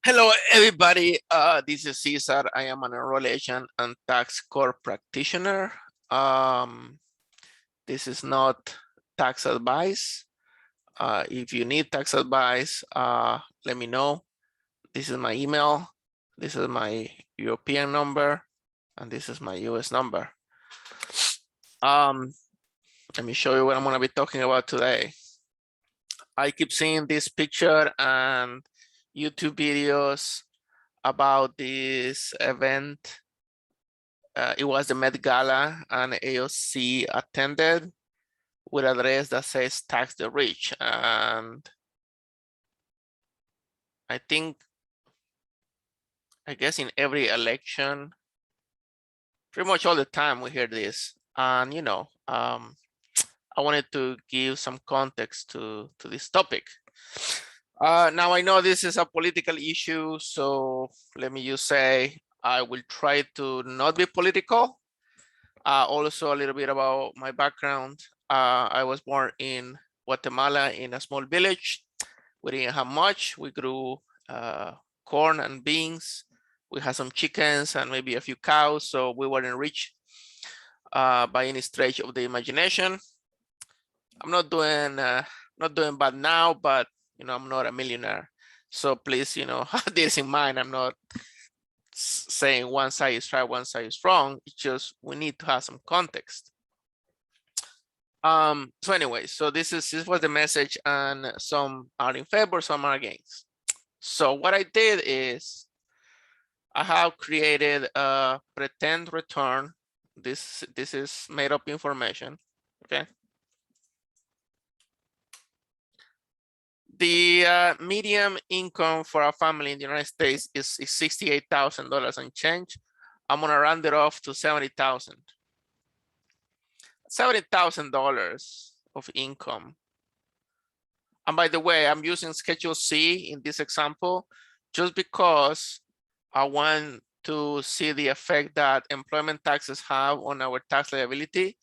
Hello, everybody. This is Cesar. I am an enrollation and tax court practitioner. This is not tax advice. If you need tax advice, let me know. This is my email. This is my European number, and this is my US number. Let me show you what I'm going to be talking about today. I keep seeing this picture and YouTube videos about this event. It was the Met Gala, and AOC attended with a dress that says tax the rich. And I guess in every election, pretty much all the time we hear this. And, I wanted to give some context to this topic. Now I know this is a political issue, so let me just say I will try to not be political. Also a little bit about my background. I was born in Guatemala in a small village. We didn't have much. We grew corn and beans. We had some chickens and maybe a few cows, so we weren't rich by any stretch of the imagination. I'm not doing bad now, but I'm not a millionaire. So please, have this in mind. I'm not saying one side is right, one side is wrong. It's just we need to have some context. So anyway, so this was the message, and some are in favor, some are against. So what I did is I have created a pretend return. This is made up information. Okay. The median income for a family in the United States is $68,000 and change. I'm gonna round it off to 70,000. $70,000 of income. And by the way, I'm using Schedule C in this example just because I want to see the effect that employment taxes have on our tax liability.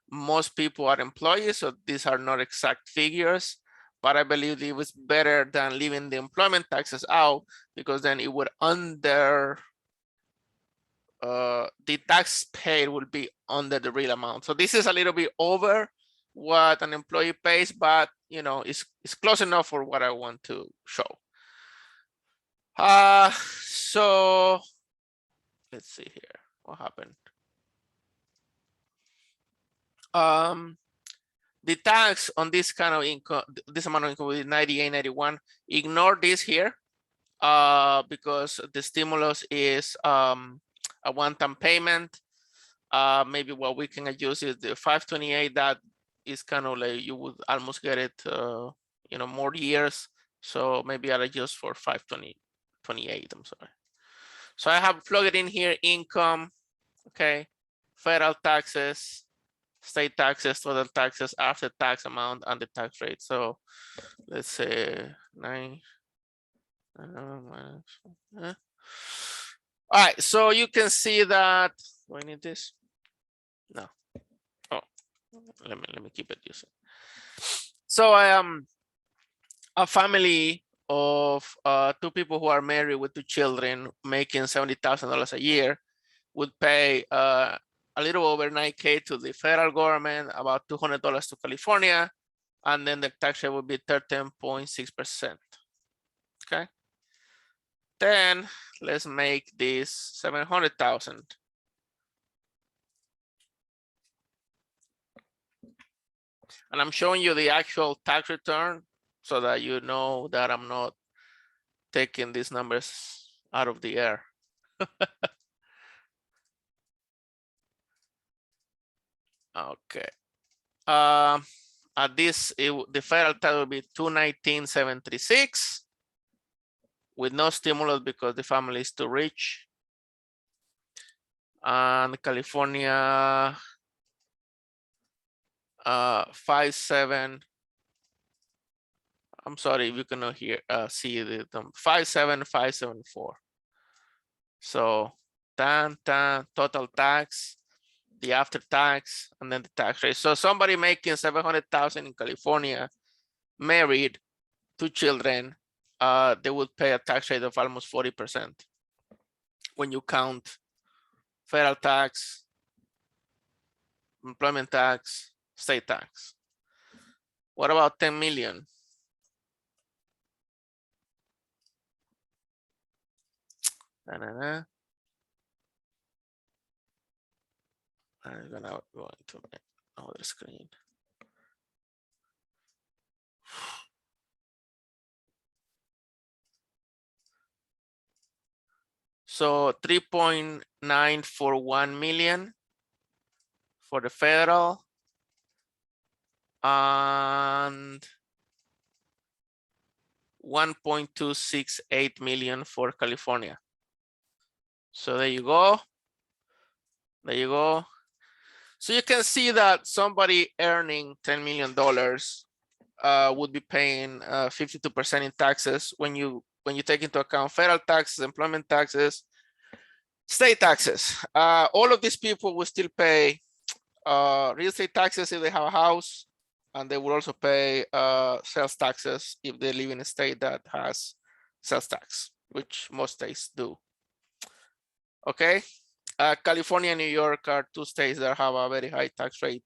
Most people are employees, so these are not exact figures, but I believe it was better than leaving the employment taxes out, because then it would the tax paid will be under the real amount. So this is a little bit over what an employee pays, but it's close enough for what I want to show. So let's see here what happened. The tax on this kind of income, this amount of income with 98, 91, ignore this here because the stimulus is a one-time payment. Maybe what we can adjust is the 528. That is kind of like you would almost get it, more years. So maybe I'll adjust for 528. I'm sorry. So I have plugged in here income, okay, federal taxes, state taxes, total taxes, after tax amount, and the tax rate. So let's say 9. All right, so you can see that. Do I need this? No. Oh, let me keep it using. So I am a family of 2 people who are married with 2 children making $70,000 a year would pay a little over $9K to the federal government, about $200 to California, and then the tax rate would be 13.6%. Okay. Then let's make this 700,000. And I'm showing you the actual tax return so that you know that I'm not taking these numbers out of the air. Okay. At this, the federal tax will be $219,736 with no stimulus because the family is too rich. And California, 57. I'm sorry if you cannot hear see the 57574. So tan total tax, the after tax, and then the tax rate. So somebody making 700,000 in California, married, 2 children, they would pay a tax rate of almost 40% when you count federal tax, employment tax, state tax. What about 10 million? I'm gonna go into another screen. So 3.941 million for the federal and 1.268 million for California. So there you go. There you go. So you can see that somebody earning $10 million would be paying 52% in taxes when you take into account federal taxes, employment taxes, state taxes. All of these people will still pay real estate taxes if they have a house, and they will also pay sales taxes if they live in a state that has sales tax, which most states do. Okay, California and New York are two states that have a very high tax rate.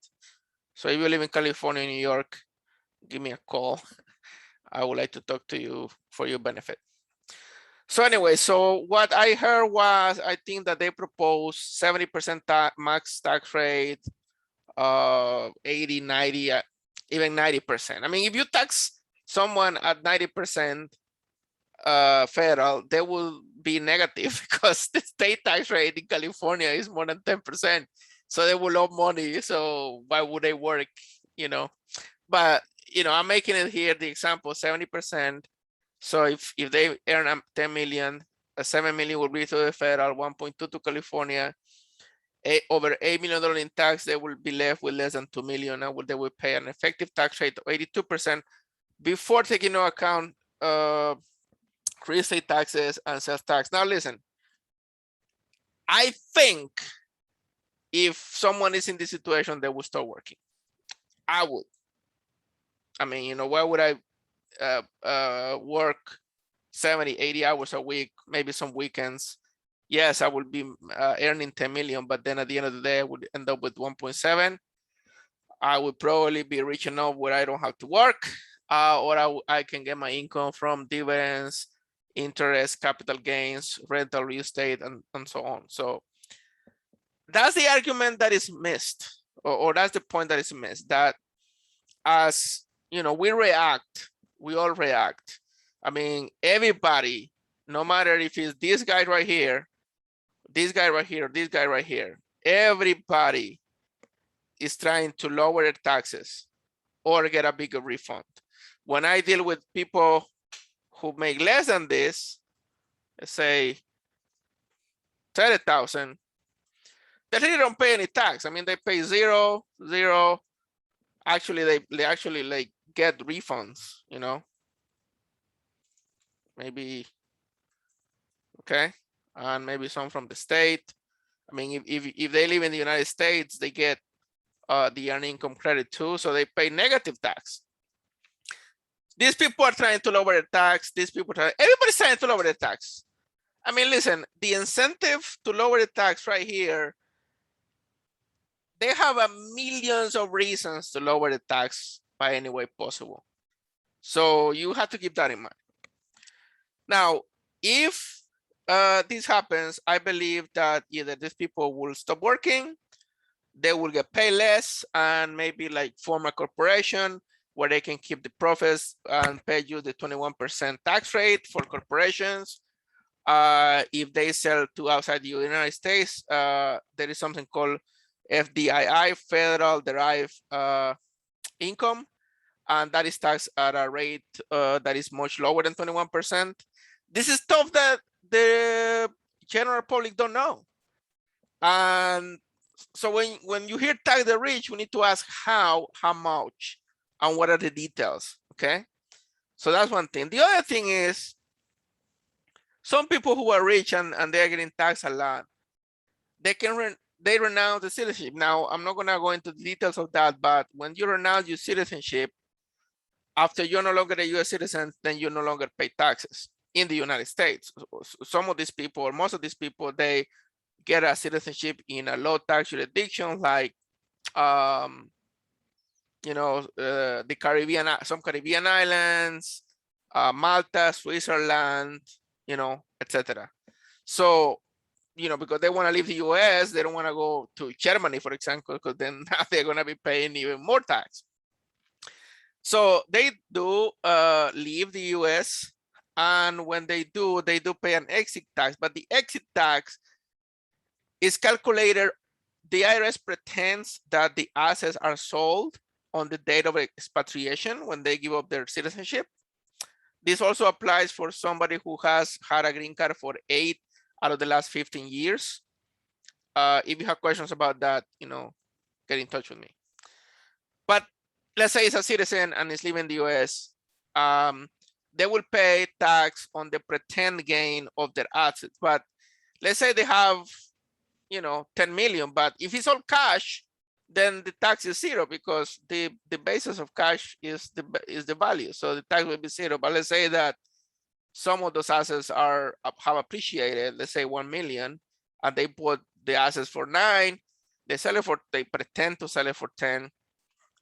So if you live in California and New York, give me a call. I would like to talk to you for your benefit. So anyway, so what I heard was, I think that they proposed 70% max tax rate, 80, 90, even 90%. I mean, if you tax someone at 90% federal, they will be negative because the state tax rate in California is more than 10%. So they will owe money. So why would they work, you know? But, you know, I'm making it here, the example, 70%. So if they earn 10 million, 7 million will be to the federal, 1.2 to California, over $8 million in tax, they will be left with less than 2 million, and they will pay an effective tax rate of 82% before taking into account real estate taxes and sales tax. Now listen, I think if someone is in this situation, they will start working. I would. I mean, you know, why would I work 70, 80 hours a week, maybe some weekends? Yes, I would be earning 10 million, but then at the end of the day, I would end up with 1.7. I would probably be rich enough where I don't have to work, or I can get my income from dividends, interest, capital gains, rental real estate, and so on. So that's the argument that is missed, or that's the point that is missed, that as you know, we all react. I mean, everybody, no matter if it's this guy right here, this guy right here, this guy right here, everybody is trying to lower their taxes or get a bigger refund. When I deal with people who make less than this, let's say 30,000, they really don't pay any tax. I mean, they pay zero. Actually, they actually like get refunds, you know, maybe, okay, and maybe some from the state. I mean, if they live in the United States, they get the earned income credit too, so they pay negative tax. These people are trying to lower the tax. Everybody's trying to lower the tax. I mean, listen, the incentive to lower the tax right here, they have millions of reasons to lower the tax by any way possible. So you have to keep that in mind. Now, if this happens, I believe that either these people will stop working, they will get paid less, and maybe like form a corporation where they can keep the profits and pay you the 21% tax rate for corporations. If they sell to outside the United States, there is something called FDII, Federal Derived Income, and that is taxed at a rate that is much lower than 21%. This is stuff that the general public don't know. And so when you hear tax the rich, we need to ask how much, and what are the details, okay? So that's one thing. The other thing is, some people who are rich and they're getting taxed a lot, they renounce the citizenship. Now, I'm not gonna go into the details of that, but when you renounce your citizenship, after you're no longer a US citizen, then you no longer pay taxes in the United States. Some of these people, or most of these people, they get a citizenship in a low tax jurisdiction, like the Caribbean, some Caribbean islands, Malta, Switzerland, etc. So, because they want to leave the US, they don't want to go to Germany, for example, because then they're going to be paying even more tax. So they do leave the US, and when they do pay an exit tax, but the exit tax is calculated. The IRS pretends that the assets are sold on the date of expatriation when they give up their citizenship. This also applies for somebody who has had a green card for 8 out of the last 15 years. If you have questions about that, get in touch with me. But let's say it's a citizen and is living in the US, they will pay tax on the pretend gain of their assets. But let's say they have, 10 million, but if it's all cash, then the tax is zero, because the basis of cash is the value. So the tax will be zero. But let's say that some of those assets have appreciated, let's say 1 million, and they bought the assets for 9, they pretend to sell it for 10.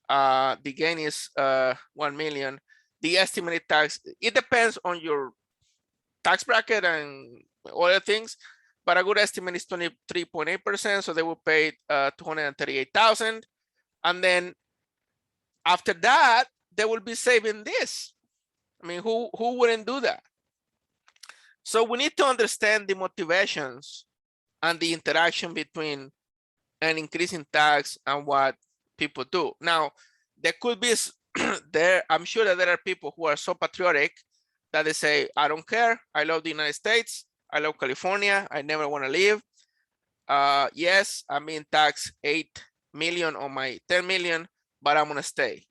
The gain is 1 million. The estimated tax, it depends on your tax bracket and other things, but a good estimate is 23.8%. So they will pay 238,000, and then after that they will be saving this. I mean, who wouldn't do that? So we need to understand the motivations and the interaction between an increase in tax and what people do. Now, there could be I'm sure that there are people who are so patriotic that they say, I don't care, I love the United States, I love California, I never want to leave. Yes, I'm being taxed 8 million on my 10 million, but I'm gonna stay.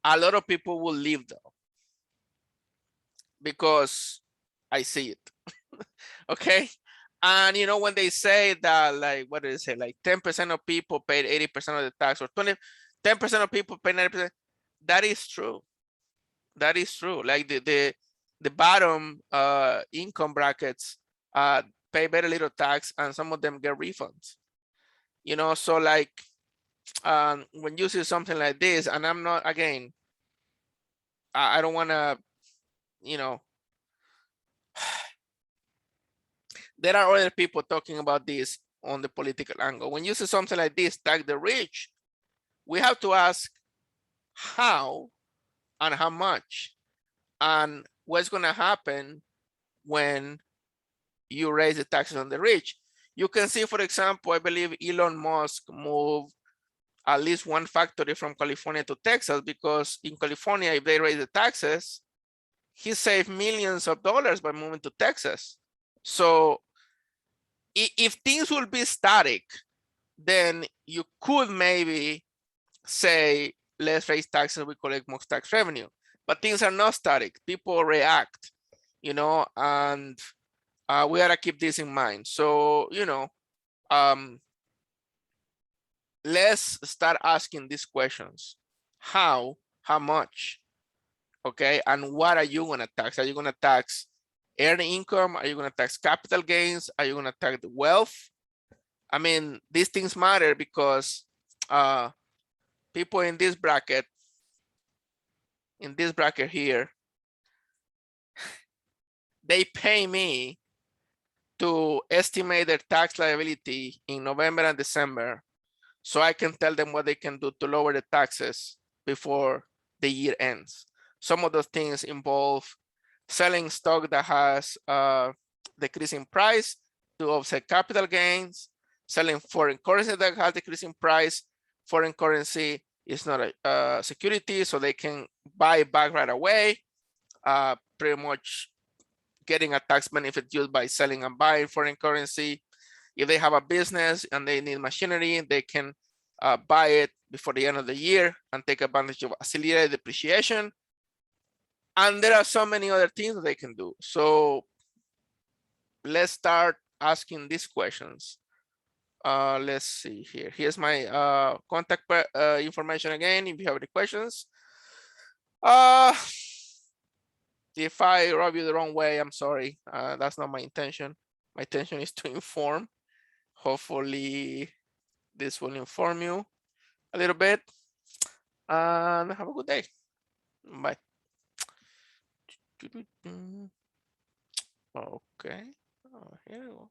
A lot of people will leave though, because I see it. Okay. And when they say that, like, what did they say? Like 10% of people paid 80% of the tax, or 10% of people pay 90%. That is true. That is true. Like the bottom income brackets pay very little tax, and some of them get refunds. So like when you see something like this, and I'm not, again, I don't want to, there are other people talking about this on the political angle. When you see something like this, tax the rich, we have to ask how and how much, and what's going to happen when you raise the taxes on the rich. You can see, for example, I believe Elon Musk moved at least one factory from California to Texas, because in California, if they raise the taxes, he saved millions of dollars by moving to Texas. So if things will be static, then you could maybe say, let's raise taxes, we collect more tax revenue. But things are not static. People react, and we gotta keep this in mind. So, let's start asking these questions. How much, okay? And what are you gonna tax? Are you gonna tax earned income? Are you gonna tax capital gains? Are you gonna tax the wealth? I mean, these things matter because people in this bracket here, they pay me to estimate their tax liability in November and December, so I can tell them what they can do to lower the taxes before the year ends. Some of those things involve selling stock that has decreasing price to offset capital gains, selling foreign currency that has decreasing price. Foreign currency is not a security, so they can buy it back right away, pretty much getting a tax benefit just by selling and buying foreign currency. If they have a business and they need machinery, they can buy it before the end of the year and take advantage of accelerated depreciation. And there are so many other things that they can do. So let's start asking these questions. Let's see here. Here's my contact information again, if you have any questions. If I rub you the wrong way, I'm sorry. That's not my intention. My intention is to inform. Hopefully, this will inform you a little bit. And have a good day. Bye. Okay. Oh, here we go.